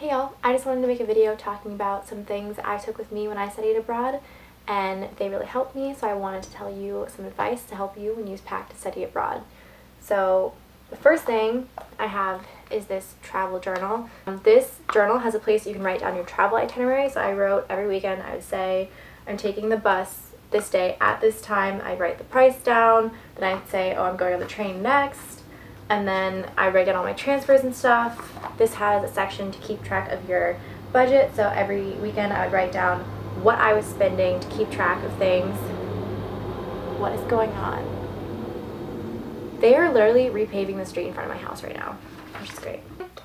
Hey y'all, I just wanted to make a video talking about some things I took with me when I studied abroad, and they really helped me, so I wanted to tell you some advice to help you when you pack to study abroad. So the first thing I have is this travel journal. This journal has a place you can write down your travel itinerary, so I wrote every weekend. I would say I'm taking the bus this day at this time. I'd write the price down, then I'd say, oh, I'm going on the train next, and then I write down all my transfers and stuff. This has a section to keep track of your budget, so every weekend I would write down what I was spending to keep track of things. What is going on? They are literally repaving the street in front of my house right now, which is great.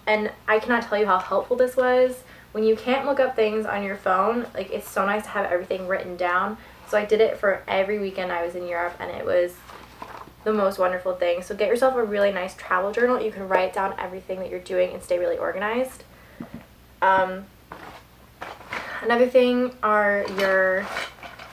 And I cannot tell you how helpful this was. When you can't look up things on your phone, like, it's so nice to have everything written down. So I did it for every weekend I was in Europe, and it was the most wonderful thing. So get yourself a really nice travel journal. You can write down everything that you're doing and stay really organized. Another thing are your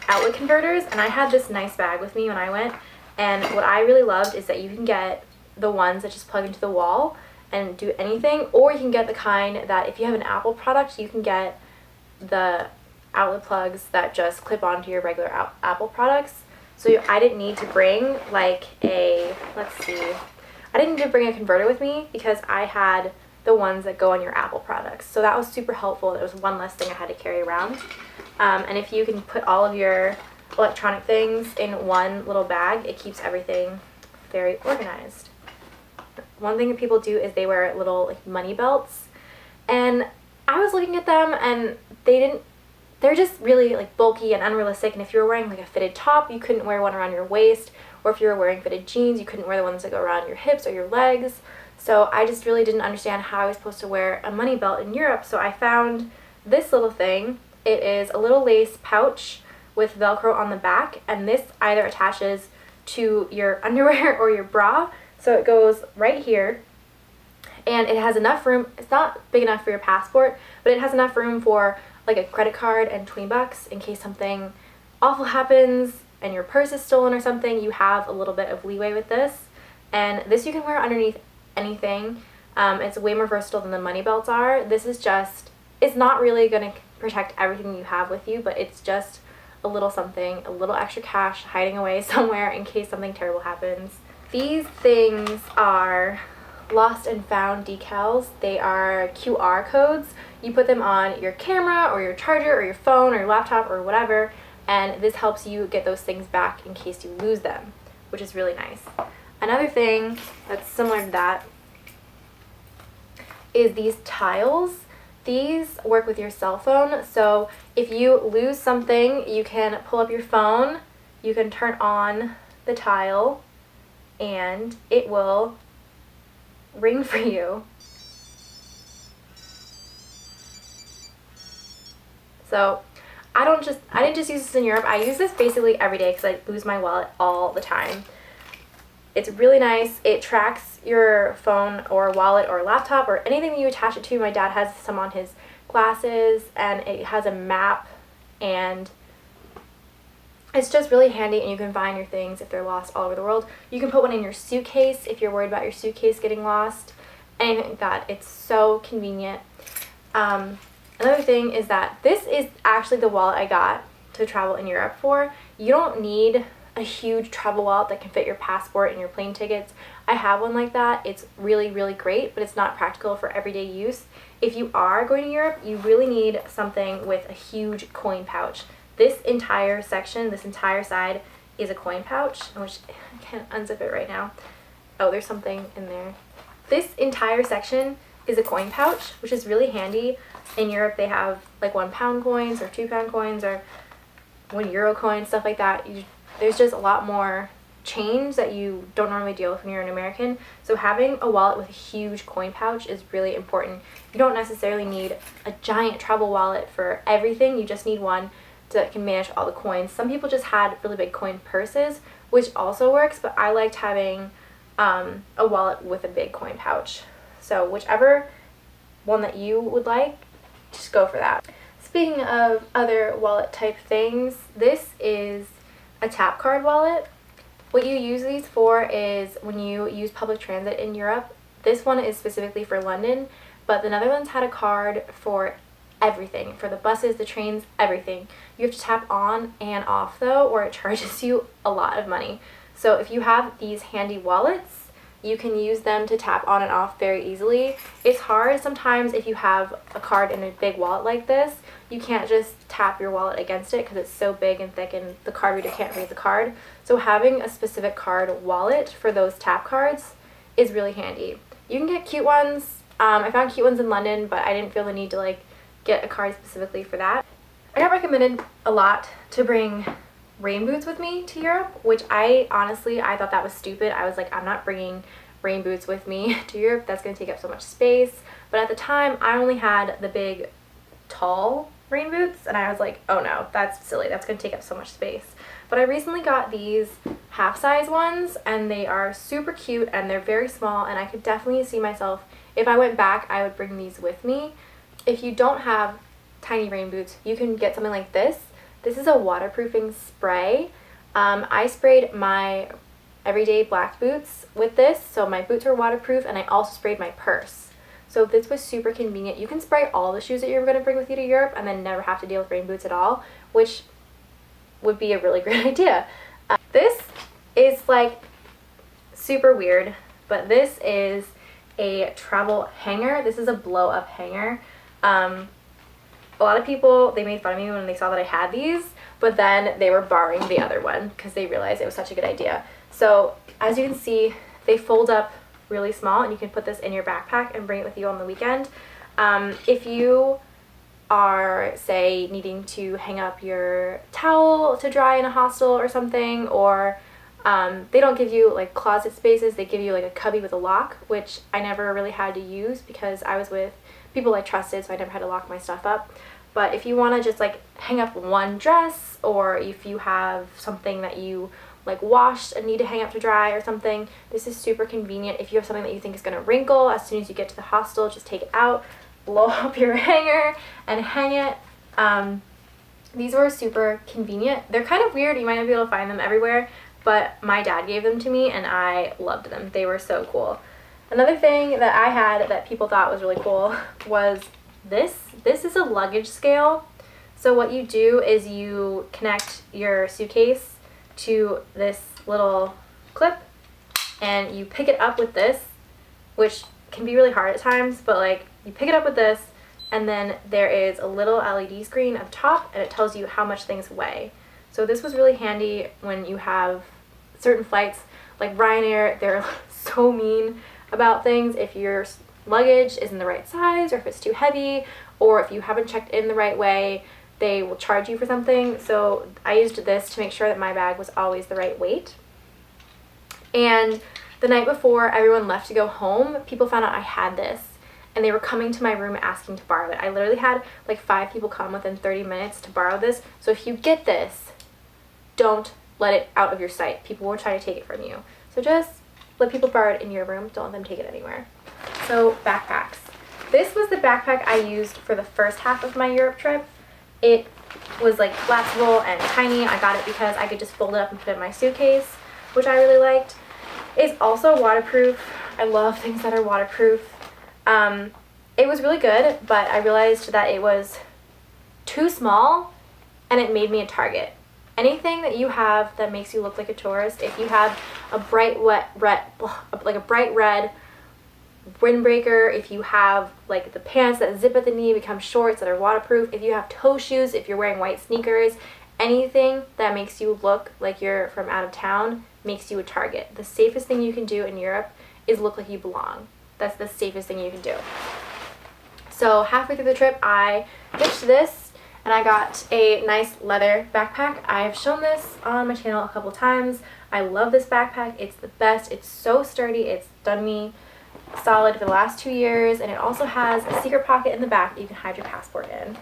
outlet converters, and I had this nice bag with me when I went, and what I really loved is that you can get the ones that just plug into the wall and do anything, or you can get the kind that if you have an Apple product, you can get the outlet plugs that just clip onto your regular Apple products. So I didn't need to bring like I didn't need to bring a converter with me because I had the ones that go on your Apple products. So that was super helpful. It was one less thing I had to carry around. And if you can put all of your electronic things in one little bag, it keeps everything very organized. One thing that people do is they wear little money belts, and I was looking at them and they're just really bulky and unrealistic, and if you were wearing a fitted top, you couldn't wear one around your waist, or if you were wearing fitted jeans, you couldn't wear the ones that go around your hips or your legs. So I just really didn't understand how I was supposed to wear a money belt in Europe, so I found this little thing. It is a little lace pouch with Velcro on the back, and this either attaches to your underwear or your bra, so it goes right here, and it has enough room. It's not big enough for your passport, but it has enough room for a credit card and $20 in case something awful happens and your purse is stolen or something. You have a little bit of leeway with this, and this you can wear underneath anything. It's way more versatile than the money belts are. This is just, it's not really going to protect everything you have with you, but it's just a little something, a little extra cash hiding away somewhere in case something terrible happens. These things are lost and found decals. They are QR codes. You put them on your camera or your charger or your phone or your laptop or whatever, and this helps you get those things back in case you lose them, which is really nice. Another thing that's similar to that is these tiles. These work with your cell phone, so if you lose something, you can pull up your phone, you can turn on the tile, and it will ring for you. So I didn't just use this in Europe. I use this basically every day because I lose my wallet all the time. It's really nice. It tracks your phone or wallet or laptop or anything that you attach it to. My dad has some on his glasses, and it has a map, and it's just really handy, and you can find your things if they're lost all over the world. You can put one in your suitcase if you're worried about your suitcase getting lost, anything like that. It's so convenient. Another thing is that this is actually the wallet I got to travel in Europe for. You don't need a huge travel wallet that can fit your passport and your plane tickets. I have one like that. It's really, really great, but it's not practical for everyday use. If you are going to Europe, you really need something with a huge coin pouch. This entire section, this entire side is a coin pouch, which I can't unzip it right now. Oh, there's something in there. This entire section is a coin pouch, which is really handy. In Europe, they have £1 coins or £2 coins or €1 coins, stuff like that. There's just a lot more change that you don't normally deal with when you're an American. So having a wallet with a huge coin pouch is really important. You don't necessarily need a giant travel wallet for everything. You just need one that can manage all the coins. Some people just had really big coin purses, which also works, but I liked having a wallet with a big coin pouch. So whichever one that you would like, just go for that. Speaking of other wallet type things, this is a tap card wallet. What you use these for is when you use public transit in Europe. This one is specifically for London, but the Netherlands had a card for everything, for the buses, the trains, everything. You have to tap on and off though, or it charges you a lot of money. So if you have these handy wallets, you can use them to tap on and off very easily. It's hard sometimes if you have a card in a big wallet like this. You can't just tap your wallet against it because it's so big and thick and the card reader can't read the card. So having a specific card wallet for those tap cards is really handy. You can get cute ones. I found cute ones in London, but I didn't feel the need to like get a card specifically for that. I got recommended a lot to bring rain boots with me to Europe, which I thought that was stupid. I was like, I'm not bringing rain boots with me to Europe. That's going to take up so much space. But at the time, I only had the big, tall rain boots, and I was like, oh no, that's silly. That's going to take up so much space. But I recently got these half-size ones, and they are super cute, and they're very small, and I could definitely see myself, if I went back, I would bring these with me. If you don't have tiny rain boots, you can get something like this. This is a waterproofing spray. I sprayed my everyday black boots with this, so my boots are waterproof, and I also sprayed my purse. So this was super convenient. You can spray all the shoes that you're going to bring with you to Europe and then never have to deal with rain boots at all, which would be a really great idea. This is like super weird, but this is a travel hanger. This is a blow-up hanger. A lot of people, they made fun of me when they saw that I had these, but then they were borrowing the other one because they realized it was such a good idea. So as you can see, they fold up really small, and you can put this in your backpack and bring it with you on the weekend. If you are, say, needing to hang up your towel to dry in a hostel or something, or they don't give you like closet spaces, they give you like a cubby with a lock, which I never really had to use because I was with people I trusted, so I never had to lock my stuff up. But if you want to just like hang up one dress, or if you have something that you like washed and need to hang up to dry or something, this is super convenient. If you have something that you think is going to wrinkle, as soon as you get to the hostel, just take it out, blow up your hanger, and hang it. These were super convenient. They're kind of weird. You might not be able to find them everywhere, but my dad gave them to me, and I loved them. They were so cool. Another thing that I had that people thought was really cool was this. This is a luggage scale. So what you do is you connect your suitcase to this little clip, and you pick it up with this, which can be really hard at times, but like you pick it up with this, and then there is a little LED screen at the top, and it tells you how much things weigh. So this was really handy when you have certain flights like Ryanair. They're so mean about things if your luggage isn't the right size, or if it's too heavy, or if you haven't checked in the right way, they will charge you for something. So I used this to make sure that my bag was always the right weight. And the night before everyone left to go home, people found out I had this, and they were coming to my room asking to borrow it. I literally had like 5 people come within 30 minutes to borrow this. So if you get this, don't let it out of your sight. People will try to take it from you. So just let people borrow it in your room. Don't let them take it anywhere. So backpacks. This was the backpack I used for the first half of my Europe trip. It was like collapsible and tiny. I got it because I could just fold it up and put it in my suitcase, which I really liked. It's also waterproof. I love things that are waterproof. It was really good, but I realized that it was too small, and it made me a target. Anything that you have that makes you look like a tourist, if you have a bright red windbreaker, if you have like the pants that zip at the knee, become shorts that are waterproof, if you have toe shoes, if you're wearing white sneakers, anything that makes you look like you're from out of town makes you a target. The safest thing you can do in Europe is look like you belong. That's the safest thing you can do. So halfway through the trip, I ditched this, and I got a nice leather backpack. I've shown this on my channel a couple times. I love this backpack. It's the best. It's so sturdy. It's done me solid for the last 2 years, and it also has a secret pocket in the back that you can hide your passport in.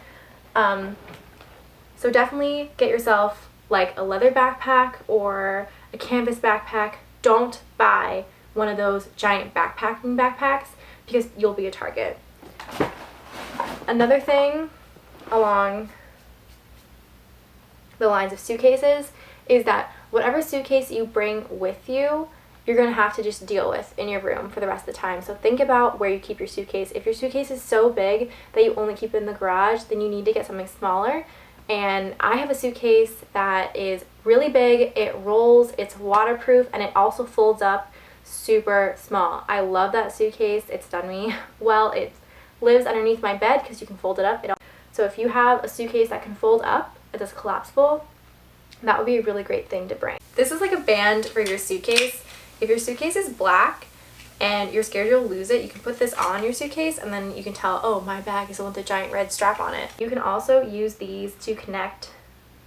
So definitely get yourself like a leather backpack or a canvas backpack. Don't buy one of those giant backpacking backpacks because you'll be a target. Another thing along the lines of suitcases is that whatever suitcase you bring with you, you're going to have to just deal with in your room for the rest of the time. So think about where you keep your suitcase. If your suitcase is so big that you only keep it in the garage, then you need to get something smaller. And I have a suitcase that is really big, it rolls, it's waterproof, and it also folds up super small. I love that suitcase. It's done me well. It lives underneath my bed because you can fold it up. So if you have a suitcase that can fold up, it is collapsible, that would be a really great thing to bring. This is like a band for your suitcase. If your suitcase is black and you're scared you'll lose it, you can put this on your suitcase and then you can tell, oh, my bag is the one with the giant red strap on it. You can also use these to connect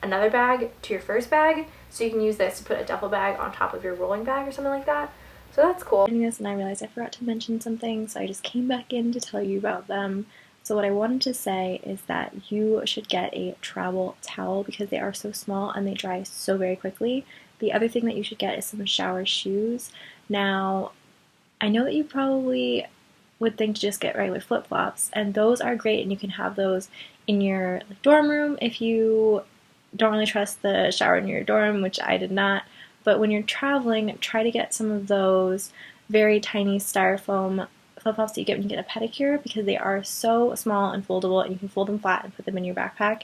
another bag to your first bag. So you can use this to put a duffel bag on top of your rolling bag or something like that. So that's cool. And I realized I forgot to mention something, so I just came back in to tell you about them. So what I wanted to say is that you should get a travel towel because they are so small and they dry so very quickly. The other thing that you should get is some shower shoes. Now, I know that you probably would think to just get regular flip-flops, and those are great, and you can have those in your dorm room if you don't really trust the shower in your dorm, which I did not. But when you're traveling, try to get some of those very tiny styrofoam flip-flops that you get when you get a pedicure because they are so small and foldable, and you can fold them flat and put them in your backpack,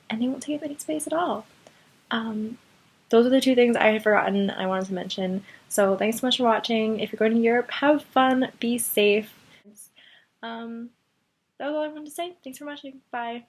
and they won't take up any space at all. Those are the two things I had forgotten I wanted to mention. So thanks so much for watching. If you're going to Europe, have fun, be safe. That was all I wanted to say. Thanks for watching. Bye.